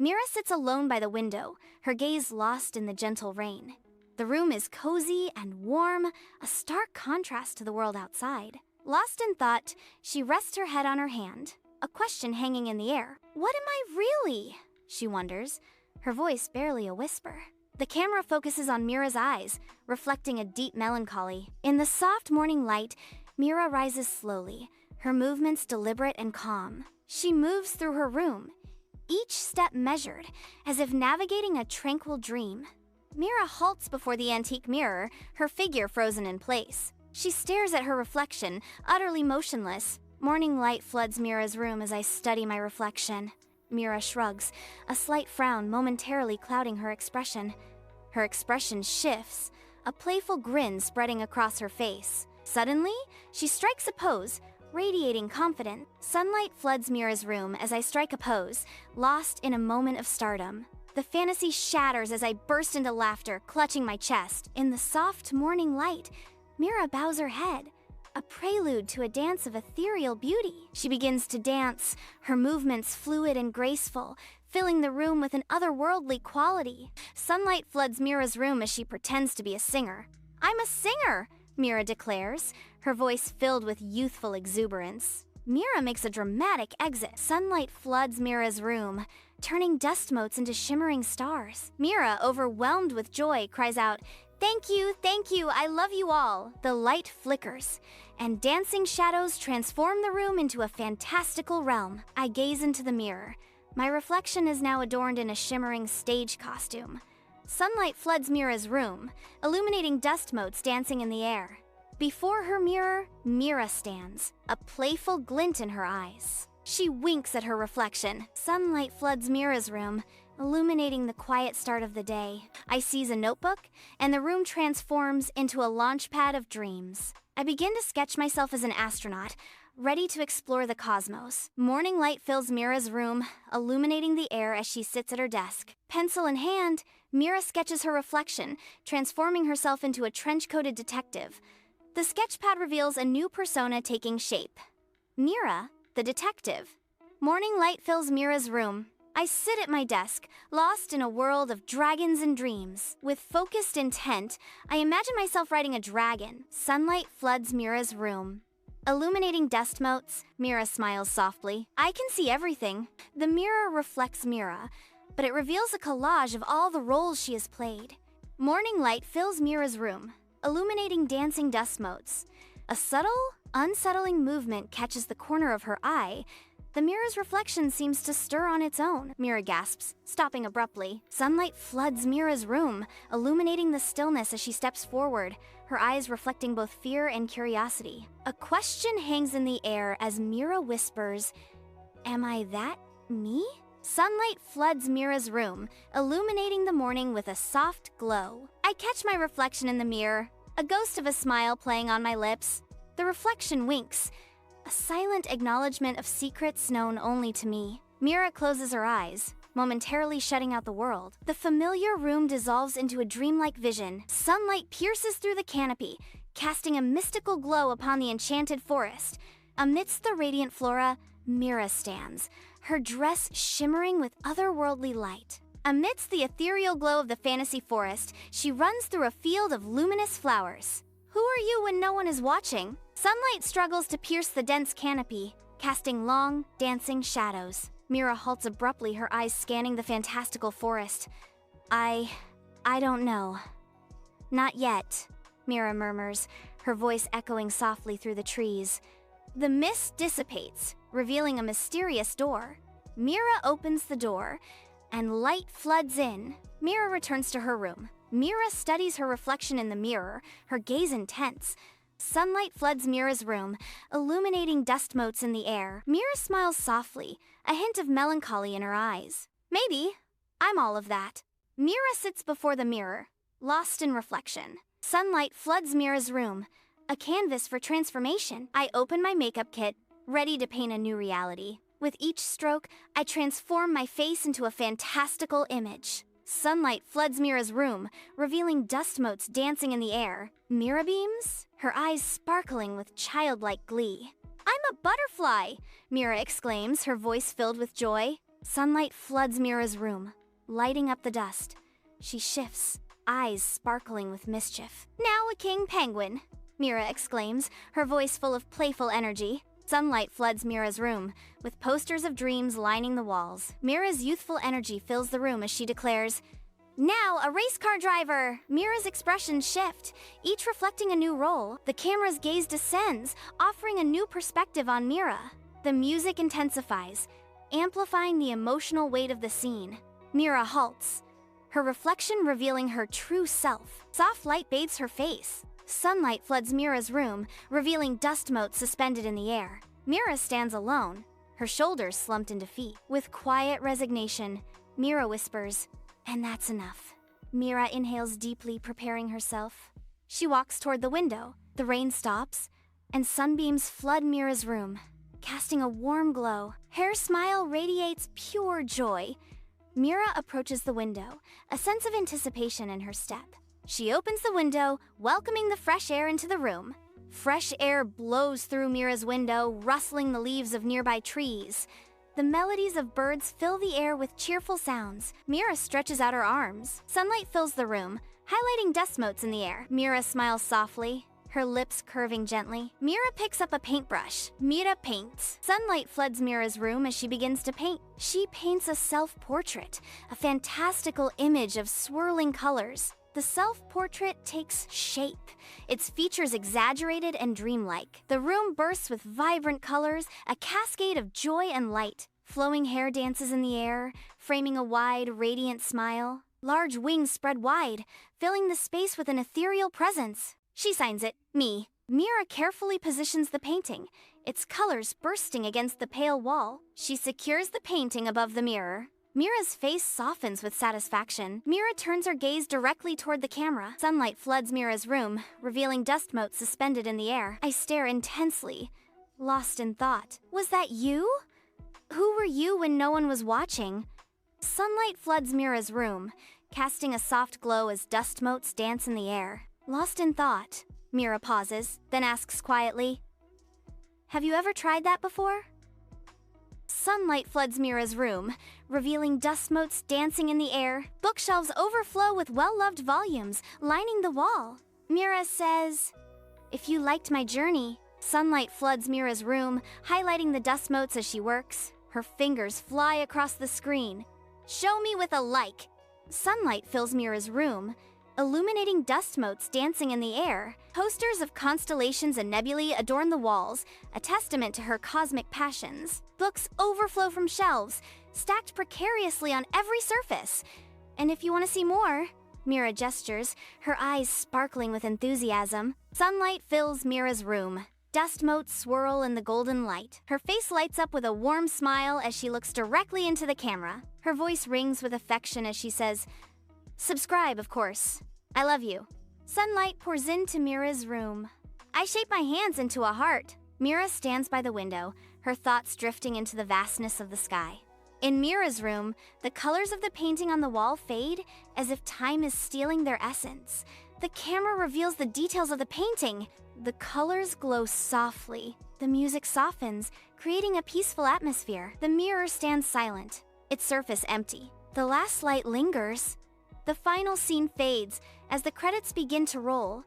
Mira sits alone by the window, her gaze lost in the gentle rain. The room is cozy and warm, a stark contrast to the world outside. Lost in thought, she rests her head on her hand, a question hanging in the air. What am I really? She wonders, her voice barely a whisper. The camera focuses on Mira's eyes, reflecting a deep melancholy. In the soft morning light, Mira rises slowly, her movements deliberate and calm. She moves through her room, each step measured, as if navigating a tranquil dream. Mira halts before the antique mirror, her figure frozen in place. She stares at her reflection, utterly motionless. Morning light floods Mira's room as I study my reflection. Mira shrugs, a slight frown momentarily clouding her expression. Her expression shifts, a playful grin spreading across her face. Suddenly, she strikes a pose, radiating confidence. Sunlight floods Mira's room as I strike a pose, lost in a moment of stardom. The fantasy shatters as I burst into laughter, clutching my chest. In the soft morning light, Mira bows her head, a prelude to a dance of ethereal beauty. She begins to dance, her movements fluid and graceful, filling the room with an otherworldly quality. Sunlight floods Mira's room as she pretends to be a singer. "I'm a singer," Mira declares, her voice filled with youthful exuberance. Mira makes a dramatic exit. Sunlight floods Mira's room, turning dust motes into shimmering stars. Mira, overwhelmed with joy, cries out, thank you, I love you all." The light flickers, and dancing shadows transform the room into a fantastical realm. I gaze into the mirror. My reflection is now adorned in a shimmering stage costume. Sunlight floods Mira's room, illuminating dust motes dancing in the air. Before her mirror, Mira stands, a playful glint in her eyes. She winks at her reflection. Sunlight floods Mira's room, illuminating the quiet start of the day. I seize a notebook, and the room transforms into a launchpad of dreams. I begin to sketch myself as an astronaut, ready to explore the cosmos. Morning light fills Mira's room, illuminating the air as she sits at her desk. Pencil in hand, Mira sketches her reflection, transforming herself into a trench-coated detective. The sketchpad reveals a new persona taking shape. Mira, the detective. Morning light fills Mira's room. I sit at my desk, lost in a world of dragons and dreams. With focused intent, I imagine myself riding a dragon. Sunlight floods Mira's room. Illuminating dust motes, Mira smiles softly. I can see everything. The mirror reflects Mira, but it reveals a collage of all the roles she has played. Morning light fills Mira's room, illuminating dancing dust motes. A subtle, unsettling movement catches the corner of her eye. The mirror's reflection seems to stir on its own. Mira gasps, stopping abruptly. Sunlight floods Mira's room, illuminating the stillness as she steps forward, her eyes reflecting both fear and curiosity. A question hangs in the air as Mira whispers, "Am I that me?" Sunlight floods Mira's room, illuminating the morning with a soft glow. I catch my reflection in the mirror, a ghost of a smile playing on my lips. The reflection winks, a silent acknowledgement of secrets known only to me. Mira closes her eyes, momentarily shutting out the world. The familiar room dissolves into a dreamlike vision. Sunlight pierces through the canopy, casting a mystical glow upon the enchanted forest. Amidst the radiant flora, Mira stands, her dress shimmering with otherworldly light. Amidst the ethereal glow of the fantasy forest, she runs through a field of luminous flowers. Who are you when no one is watching? Sunlight struggles to pierce the dense canopy, casting long, dancing shadows. Mira halts abruptly, her eyes scanning the fantastical forest. I don't know. Not yet, Mira murmurs, her voice echoing softly through the trees. The mist dissipates, revealing a mysterious door. Mira opens the door, and light floods in. Mira returns to her room. Mira studies her reflection in the mirror, her gaze intense. Sunlight floods Mira's room, illuminating dust motes in the air. Mira smiles softly, a hint of melancholy in her eyes. Maybe I'm all of that. Mira sits before the mirror, lost in reflection. Sunlight floods Mira's room, a canvas for transformation. I open my makeup kit, ready to paint a new reality. With each stroke, I transform my face into a fantastical image. Sunlight floods Mira's room, revealing dust motes dancing in the air. Mira beams, her eyes sparkling with childlike glee. "I'm a butterfly!" Mira exclaims, her voice filled with joy. Sunlight floods Mira's room, lighting up the dust. She shifts, eyes sparkling with mischief. "Now a king penguin," Mira exclaims, her voice full of playful energy. Sunlight floods Mira's room, with posters of dreams lining the walls. Mira's youthful energy fills the room as she declares, "Now a race car driver!" Mira's expressions shift, each reflecting a new role. The camera's gaze descends, offering a new perspective on Mira. The music intensifies, amplifying the emotional weight of the scene. Mira halts, her reflection revealing her true self. Soft light bathes her face. Sunlight floods Mira's room, revealing dust motes suspended in the air. Mira stands alone, her shoulders slumped in defeat. With quiet resignation, Mira whispers, "And that's enough." Mira inhales deeply, preparing herself. She walks toward the window. The rain stops, and sunbeams flood Mira's room, casting a warm glow. Her smile radiates pure joy. Mira approaches the window, a sense of anticipation in her step. She opens the window, welcoming the fresh air into the room. Fresh air blows through Mira's window, rustling the leaves of nearby trees. The melodies of birds fill the air with cheerful sounds. Mira stretches out her arms. Sunlight fills the room, highlighting dust motes in the air. Mira smiles softly, her lips curving gently. Mira picks up a paintbrush. Mira paints. Sunlight floods Mira's room as she begins to paint. She paints a self-portrait, a fantastical image of swirling colors. The self-portrait takes shape, its features exaggerated and dreamlike. The room bursts with vibrant colors, a cascade of joy and light. Flowing hair dances in the air, framing a wide, radiant smile. Large wings spread wide, filling the space with an ethereal presence. She signs it, "Me." Mira carefully positions the painting, its colors bursting against the pale wall. She secures the painting above the mirror. Mira's face softens with satisfaction. Mira turns her gaze directly toward the camera. Sunlight floods Mira's room, revealing dust motes suspended in the air. I stare intensely, lost in thought. Was that you? Who were you when no one was watching? Sunlight floods Mira's room, casting a soft glow as dust motes dance in the air. Lost in thought, Mira pauses, then asks quietly, "Have you ever tried that before?" Sunlight floods Mira's room, revealing dust motes dancing in the air. Bookshelves overflow with well-loved volumes, lining the wall. Mira says, "If you liked my journey." Sunlight floods Mira's room, highlighting the dust motes as she works. Her fingers fly across the screen. "Show me with a like." Sunlight fills Mira's room, illuminating dust motes dancing in the air. Posters of constellations and nebulae adorn the walls, a testament to her cosmic passions. Books overflow from shelves, stacked precariously on every surface. And if you want to see more, Mira gestures, her eyes sparkling with enthusiasm. Sunlight fills Mira's room. Dust motes swirl in the golden light. Her face lights up with a warm smile as she looks directly into the camera. Her voice rings with affection as she says, "Subscribe, of course. I love you." Sunlight pours into Mira's room. I shape my hands into a heart. Mira stands by the window, her thoughts drifting into the vastness of the sky. In Mira's room, the colors of the painting on the wall fade as if time is stealing their essence. The camera reveals the details of the painting. The colors glow softly. The music softens, creating a peaceful atmosphere. The mirror stands silent, its surface empty. The last light lingers. The final scene fades as the credits begin to roll.